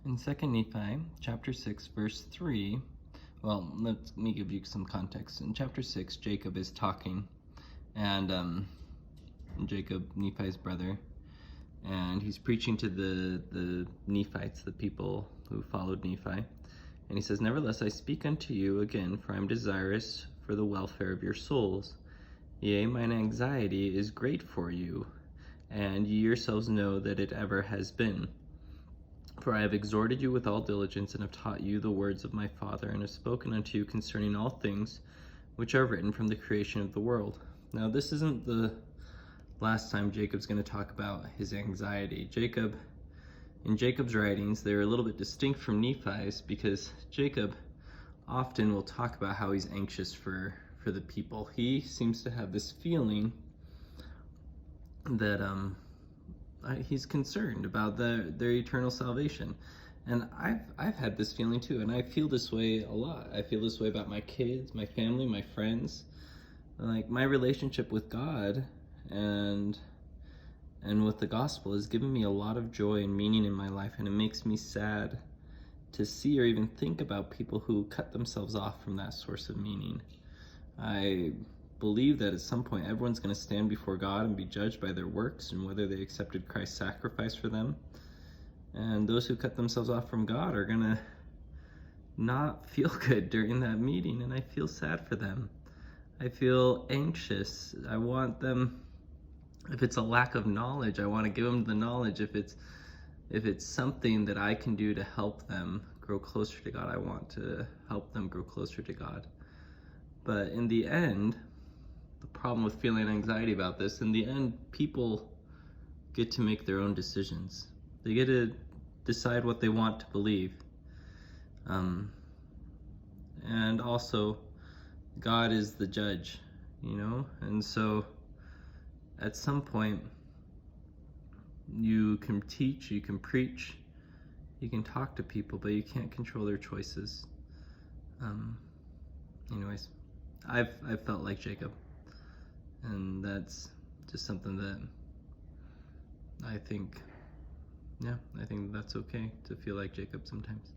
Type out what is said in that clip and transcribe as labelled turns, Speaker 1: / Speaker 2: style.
Speaker 1: In 2nd Nephi, chapter 6, verse 3, well, let me give you some context. In chapter 6, Jacob is talking, and Jacob, Nephi's brother, and he's preaching to the Nephites, the people who followed Nephi. And he says, "Nevertheless, I speak unto you again, for I am desirous for the welfare of your souls. Yea, mine anxiety is great for you, and ye yourselves know that it ever has been. For I have exhorted you with all diligence, and have taught you the words of my Father, and have spoken unto you concerning all things which are written from the creation of the world." Now, this isn't the last time Jacob's going to talk about his anxiety. In Jacob's writings, they're a little bit distinct from Nephi's, because Jacob often will talk about how he's anxious for the people. He seems to have this feeling that he's concerned about their eternal salvation. And I've had this feeling too, and I feel this way a lot. I feel this way about my kids, my family, my friends. Like, my relationship with God and with the gospel has given me a lot of joy and meaning in my life, and it makes me sad to see or even think about people who cut themselves off from that source of meaning. I believe that at some point everyone's going to stand before God and be judged by their works and whether they accepted Christ's sacrifice for them. And those who cut themselves off from God are going to not feel good during that meeting, and I feel sad for them. I feel anxious. I want them, if it's a lack of knowledge, I want to give them the knowledge. If it's something that I can do to help them grow closer to God, I want to help them grow closer to God. But in the end, the problem with feeling anxiety about this, in the end, people get to make their own decisions. They get to decide what they want to believe. And also, God is the judge, And so, at some point, you can teach, you can preach, you can talk to people, but you can't control their choices. Anyways, I've felt like Jacob, and that's just something that I think that's okay to feel like Jacob sometimes.